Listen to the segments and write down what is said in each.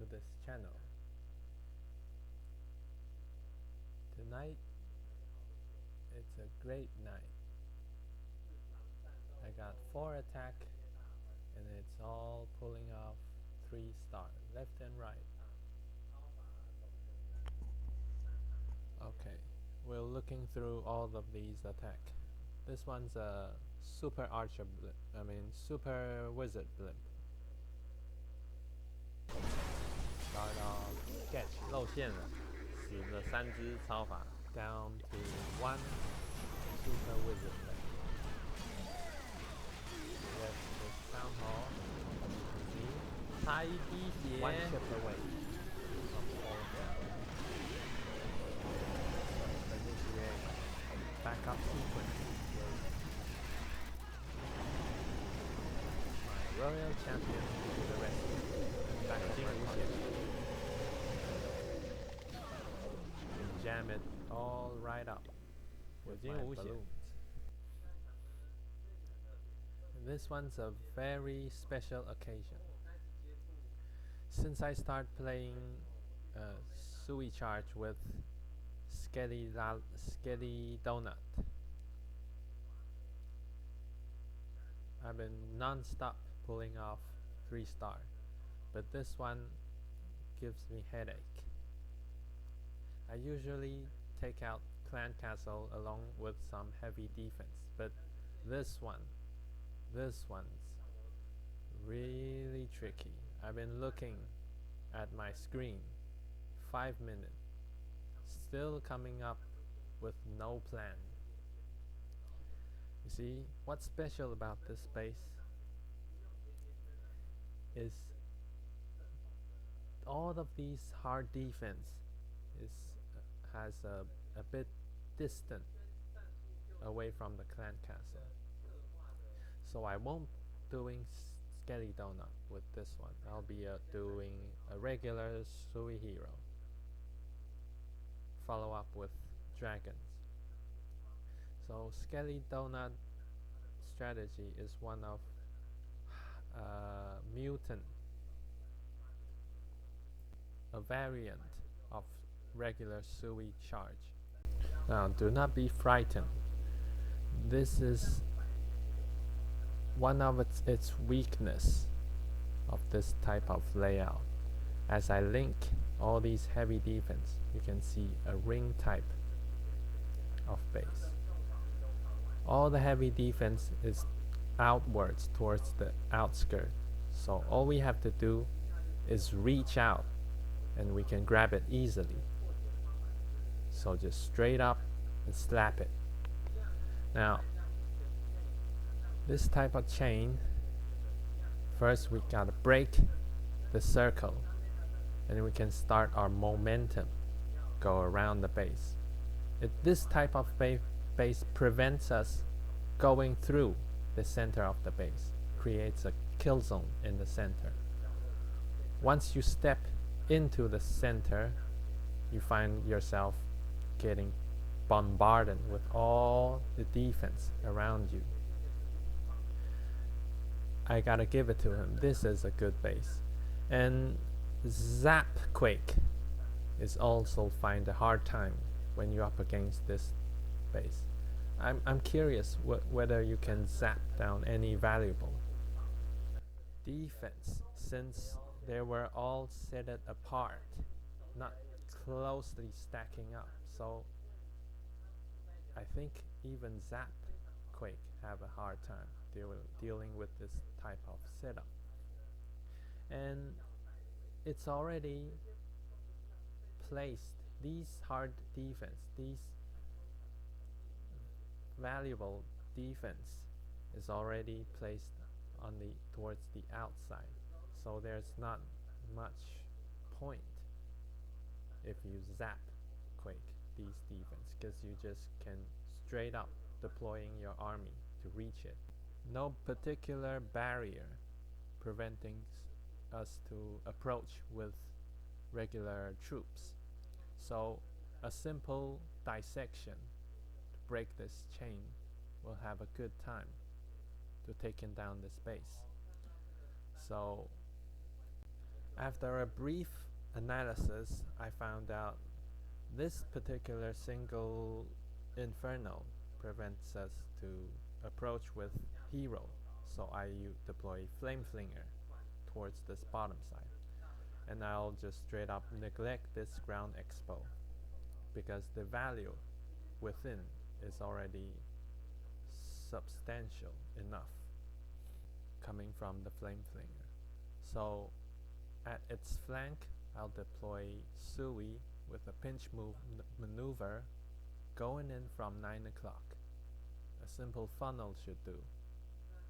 to this channel. Tonight, it's a great night. I got 4 attack and it's all pulling off 3 star left and right. Okay, we're looking through all of these attack. This one's a super archer blimp, super wizard blimp. Start off sketch 露馅了，死了3只超法 down to 1 super wizard blimp. With this town hall, you can see 差一滴血 1 chip away from all of them. So initiate backup sequence with my royal champion to the rescue. Backup and jam it all right up with my balloons. This one's a very special occasion. Since I started playing Sui Charge with Skelly Donut, I've been non-stop pulling off 3 star, but this one gives me headache. I usually take out Clan Castle along with some heavy defense, but this one's really tricky. I've been looking at my screen 5 minutes, still coming up with no plan. You see, what's special about this space is all of these hard defense has a bit distant away from the clan castle. So I won't doing Skelly Donut with this one. I'll be doing a regular Sui hero. Follow up with dragons. So Skelly Donut strategy is one of mutant, a variant of regular Sui charge. Now do not be frightened. This is one of its weakness of this type of layout. As I link all these heavy defense, you can see a ring type of base. All the heavy defense is outwards towards the outskirt, so all we have to do is reach out and we can grab it easily. So just straight up and slap it. Now this type of chain, first we gotta break the circle and we can start our momentum go around the base. This type of base prevents us going through the center of the base, creates a kill zone in the center. Once you step into the center, you find yourself getting bombarded with all the defense around you. I gotta give it to him. This is a good base. And Zap Quake is also find a hard time when you're up against this base. I'm curious whether you can zap down any valuable defense, since they were all set it apart, not closely stacking up. So I think even Zap Quake have a hard time dealing with this type of setup. And it's already placed these hard defense, these valuable defense is already placed on towards the outside, so there's not much point if you zap Quake these defense, because you just can straight up deploying your army to reach it. No particular barrier preventing us to approach with regular troops, so a simple dissection to break this chain will have a good time to taking down this base. So After a brief analysis, I found out this particular single inferno prevents us to approach with hero, so I deploy flame flinger towards this bottom side, and I'll just straight up neglect this ground expo because the value within is already substantial enough coming from the flame flinger. So at its flank, I'll deploy Sui with a pinch move maneuver going in from 9 o'clock. A simple funnel should do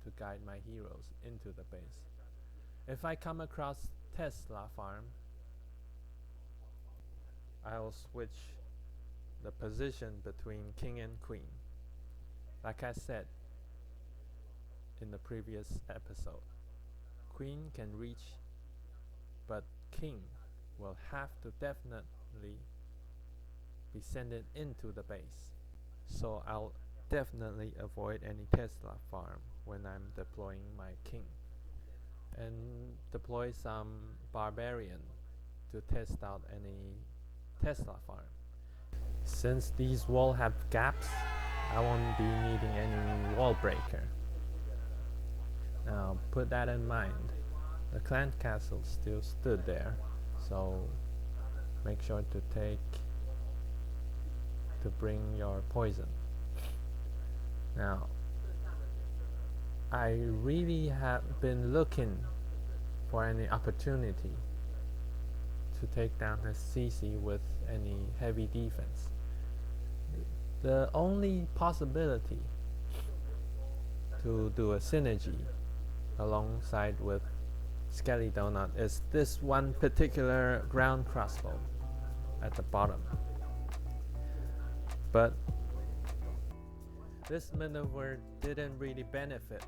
to guide my heroes into the base. If I come across Tesla farm, I'll switch the position between king and queen. Like I said in the previous episode, queen can reach, but king will have to definitely be sent into the base. So I'll definitely avoid any Tesla farm when I'm deploying my king, and deploy some barbarian to test out any Tesla farm. Since these walls have gaps, I won't be needing any wall breaker. Now put that in mind. The clan castle still stood there, so make sure to bring your poison. Now, I really have been looking for any opportunity to take down his CC with any heavy defense. The only possibility to do a synergy alongside with Skelly Donut is this one particular ground crossbow at the bottom. But this maneuver didn't really benefit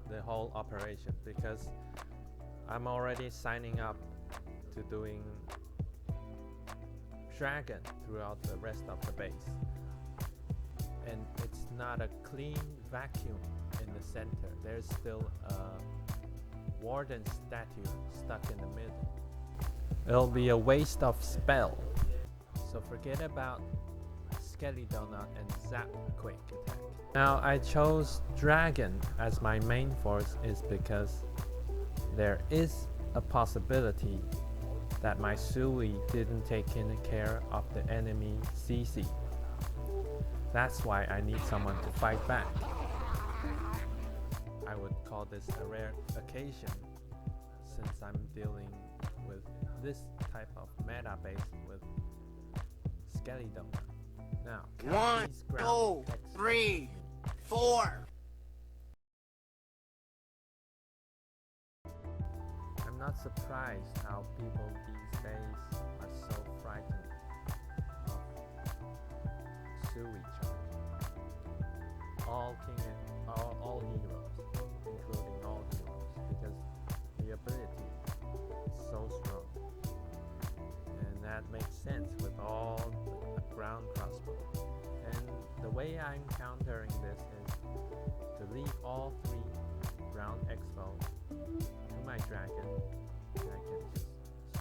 the whole operation because I'm already signing up to doing dragon throughout the rest of the base, and it's not a clean vacuum in the center. There's still a warden statue stuck in the middle. It'll be a waste of spell, so forget about Skelly Donut and Zap Quake attack. Now I chose dragon as my main force is because there is a possibility that my Sui didn't take in care of the enemy CC. That's why I need someone to fight back. I would call this a rare occasion since I'm dealing with this type of meta base with Skelly Donut. Now, 1, 2, 3, 4. I'm not surprised how people these days are so frightened of Sui charge. All king and all heroes, including all heroes, because the ability is so strong, and that makes sense with all the ground crossbow. And the way I'm countering this is to leave all 3 ground expo to my dragon, and I can just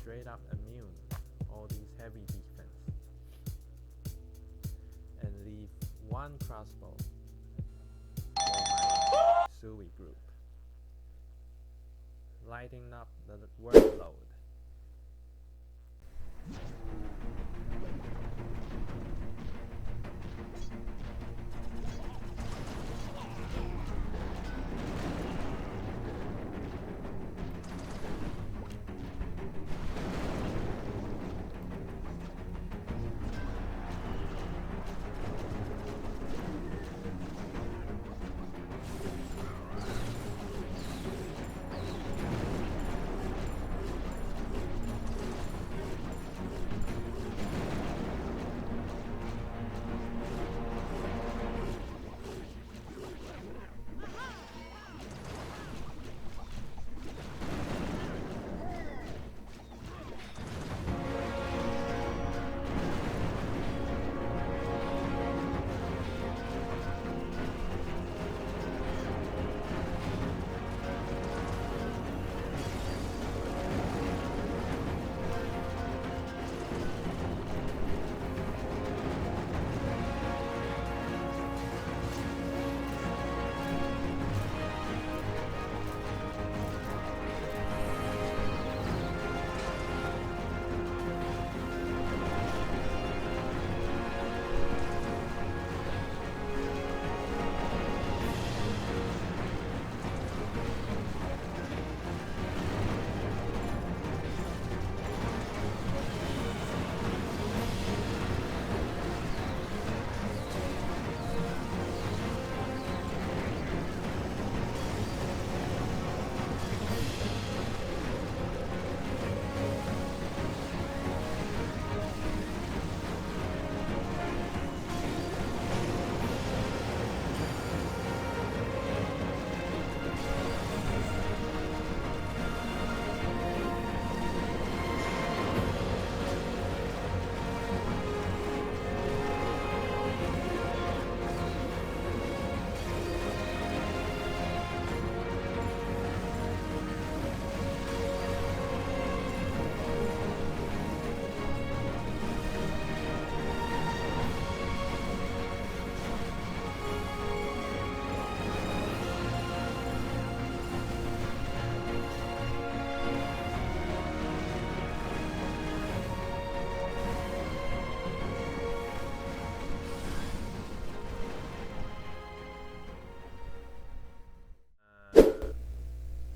straight up immune all these heavy defense and leave 1 crossbow for my Sui group, lighting up the workload.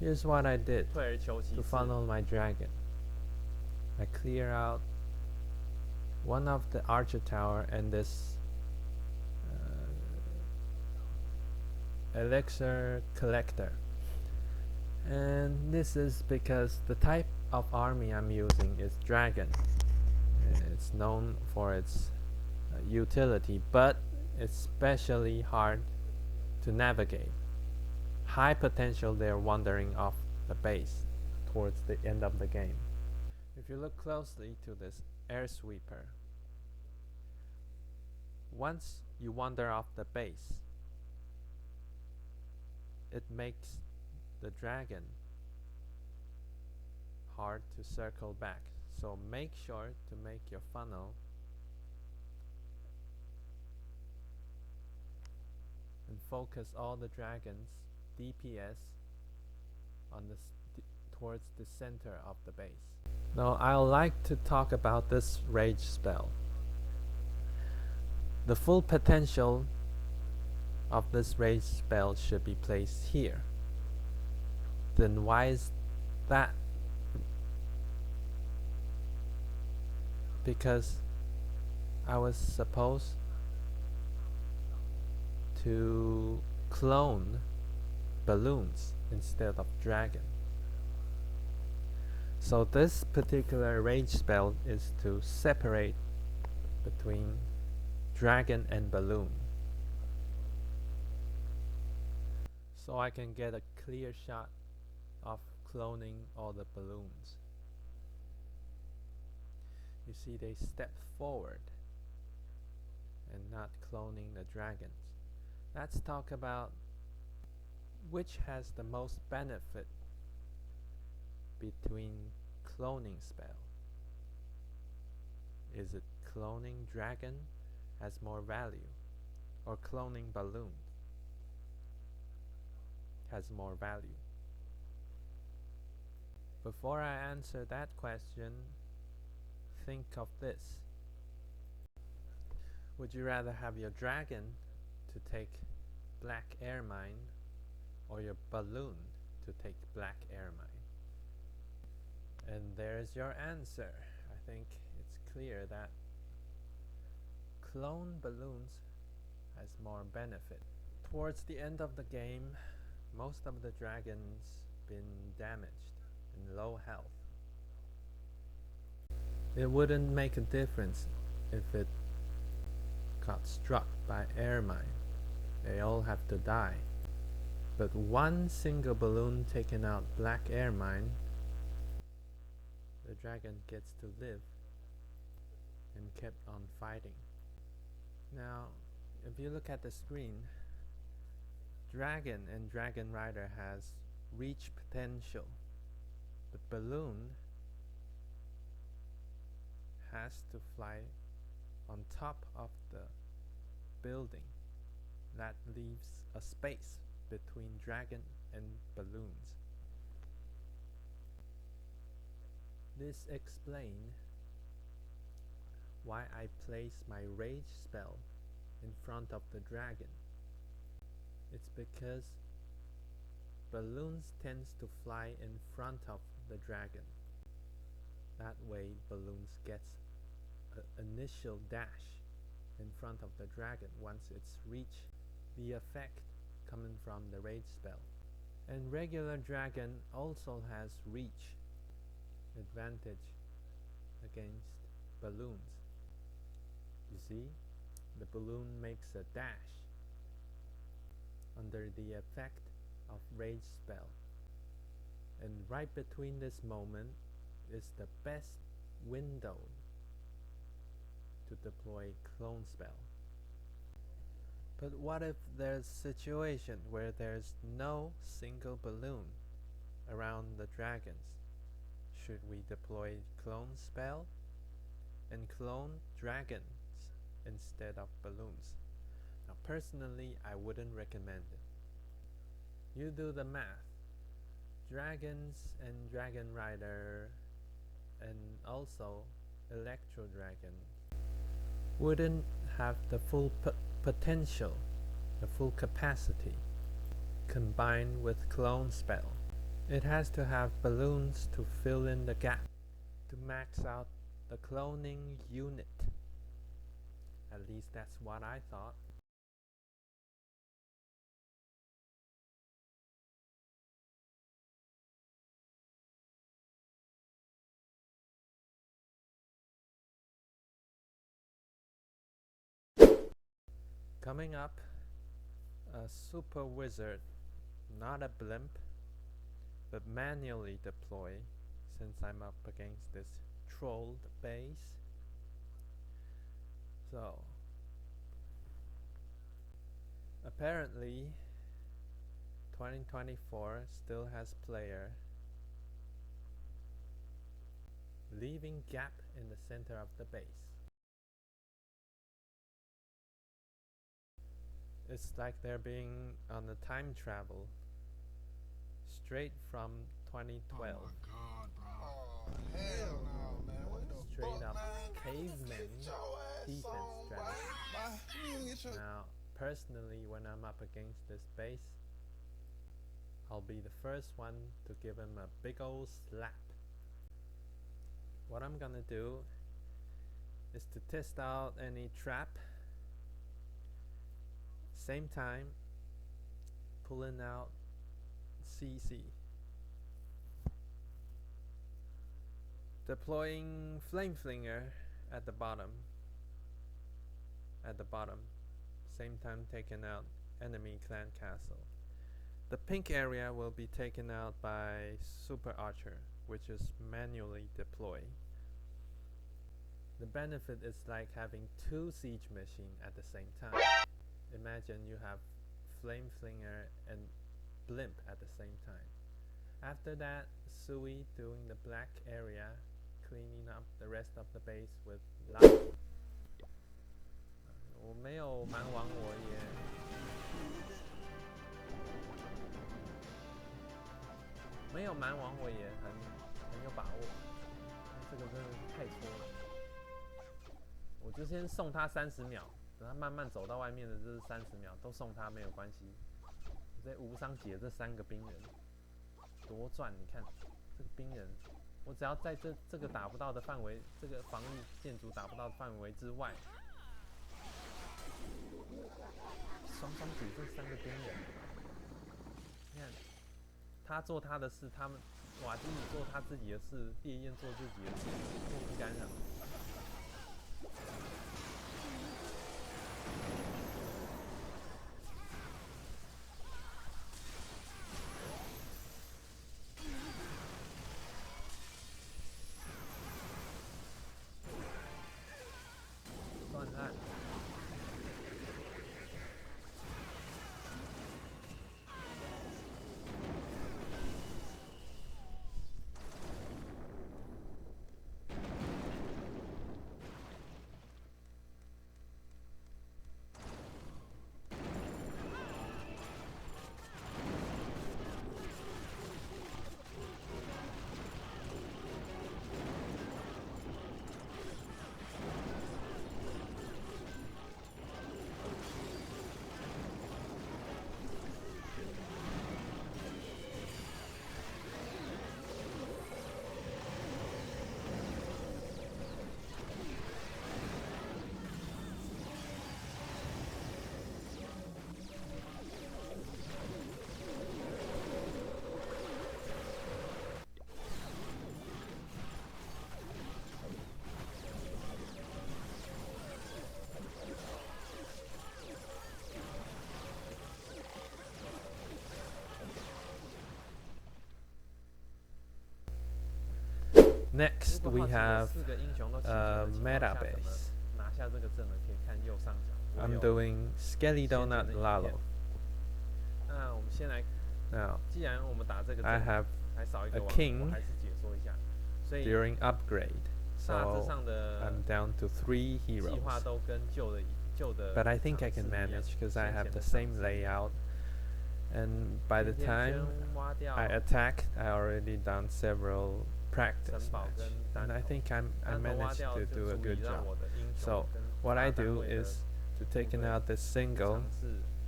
Here's what I did 退而求其 to 次， funnel my dragon. I clear out one of the archer tower and this elixir collector. And this is because the type of army I'm using is dragon. It's known for its utility, but especially hard to navigate. High potential they're wandering off the base towards the end of the game. If you look closely to this air sweeper, once you wander off the base, it makes the dragon hard to circle back. So make sure to make your funnel and focus all the dragon's DPS on towards the center of the base. Now I'd like to talk about this rage spell. The full potential of this rage spell should be placed here. Then why is that? Because I was supposed to clone balloons instead of dragon. So this particular rage spell is to separate between dragon and balloon, so I can get a clear shot of cloning all the balloons. You see, they step forward and not cloning the dragons. Let's talk about which has the most benefit between cloning spell. Is it cloning dragon has more value, or cloning balloon has more value? Before I answer that question, think of this. Would you rather have your dragon to take black air mine, or your balloon to take black air mine? And there's your answer. I think it's clear that clone balloons has more benefit. Towards the end of the game, most of the dragons been damaged and low health. It wouldn't make a difference if it got struck by air mine. They all have to die. But one single balloon taking out black air mine, the dragon gets to live and kept on fighting. Now, if you look at the screen, dragon and dragon rider has reach potential. The balloon has to fly on top of the building. That leaves a space between dragon and balloons. This explains why I place my rage spell in front of the dragon. It's because balloons tends to fly in front of the dragon. That way balloons gets an initial dash in front of the dragon once it's reached the effect coming from the rage spell. And regular dragon also has reach advantage against balloons. You see, the balloon makes a dash under the effect of rage spell, and right between this moment is the best window to deploy clone spell. But what if there's a situation where there's no single balloon around the dragons? Should we deploy clone spell and clone dragons instead of balloons? Now personally, I wouldn't recommend it. You do the math. Dragons and dragon rider and also electro dragon wouldn't have the full potential, the full capacity combined with clone spell. It has to have balloons to fill in the gap to max out the cloning unit. At least that's what I thought. Coming up, a super wizard, not a blimp, but manually deploy since I'm up against this trolled base. So, apparently 2024 still has player leaving gap in the center of the base. It's like they're being on a time travel straight from 2012. Oh my god, bro. Oh, hell no, man. What the Straight fuck, up man? caveman defense strategy. Now, personally, when I'm up against this base, I'll be the first one to give him a big old slap. What I'm gonna do is to test out any trap. Same time, pulling out CC. Deploying Flame Flinger at the bottom. Same time taking out enemy clan castle. The pink area will be taken out by Super Archer, which is manually deployed. The benefit is like having two siege machines at the same time. Imagine you have Flame Flinger and Blimp at the same time. After that, Sui doing the black area, cleaning up the rest of the base with lalo. 我没有蛮王我也没有蛮王我也很有把握，这个真的太戳了。我就先送他30秒，等他慢慢走到外面的这是30秒，都送他没有关系。我在无伤解这3个兵人，多赚！你看这个兵人，我只要在这个打不到的范围，这个防御建筑打不到的范围之外，双解这3个兵人，你看他做他的事，他们瓦基里做他自己的事，烈焰做自己的事，互不干扰。Next, we have meta base. I'm doing Skelly Donut Lalo. Now, I have a king during upgrade, so I'm down to 3 heroes. But I think I can manage because I have the same layout. And by the time I attacked, I already done several practice match, and I think I managed to do a good job. So what I do is to taking out this single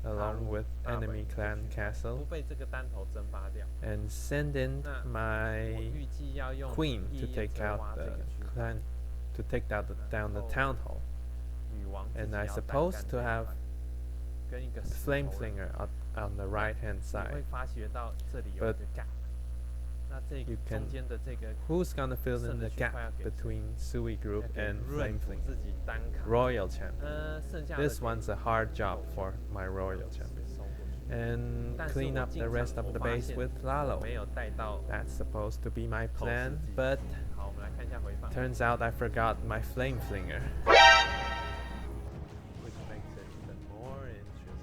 along with enemy clan 不 castle 被这个单头蒸发掉。 and send in 那 my 我预计要用 queen to 夜 take 则 out 挖这 the 个区块， clan to take down the town hall. 女王自 And 己 I 要单 supposed 干 to 这一 have 块，跟一个石 flame 头人 flinger on the right hand 你 side. 会发觉到这里有一 But 个 gap， 那这 you 个 can 中间的这个 Who's gonna fill 剩 in 的 the 区块 gap 要给谁？ between Sui 要 group 给 and 润 flame 普 flinger? 自己单扛。 Royal champ. 剩下的 This 给 one's a hard job for my royal champ. 收过去。 And 但是 clean 我 up 进 the 场 rest of 我 the 发 base 现 with 我 lalo. 没有带到 That's supposed to be my 投石 plan, 机。 but 好，我们来看一下回放。 turns out I forgot my flame flinger. Which makes it even more interesting.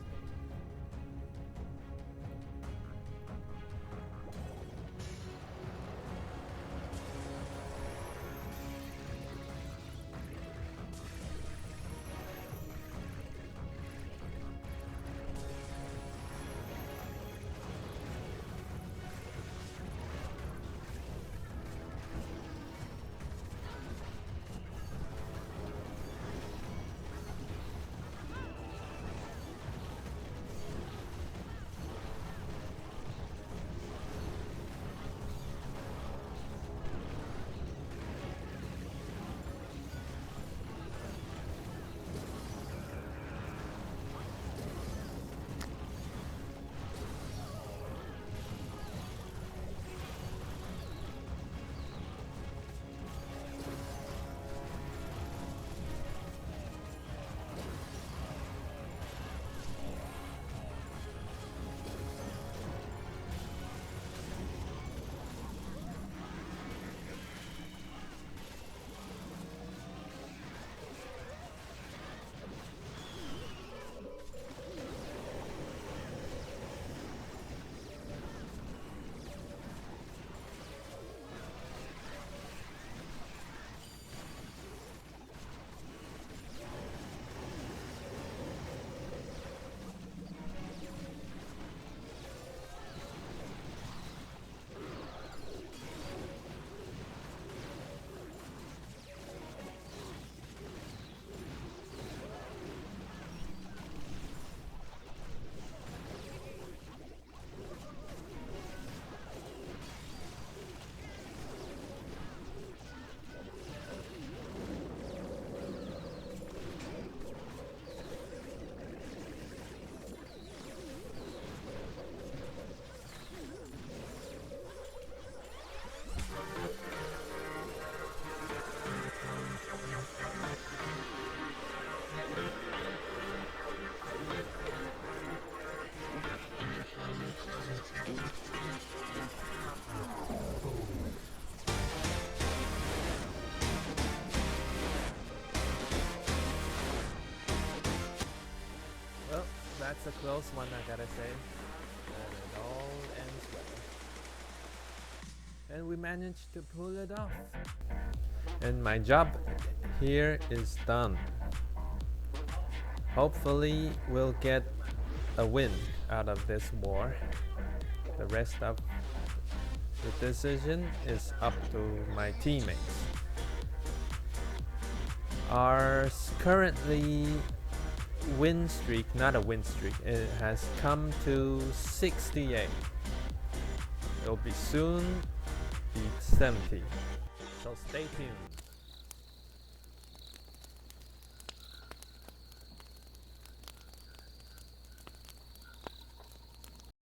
Well, that's a close one, I gotta say. And it all ends well. And we managed to pull it off. And my job here is done. Hopefully we'll get a win out of this war. The rest of the decision is up to my teammates. Our currently win streak, not a win streak, it has come to 68. It'll be soon beat 70. So stay tuned.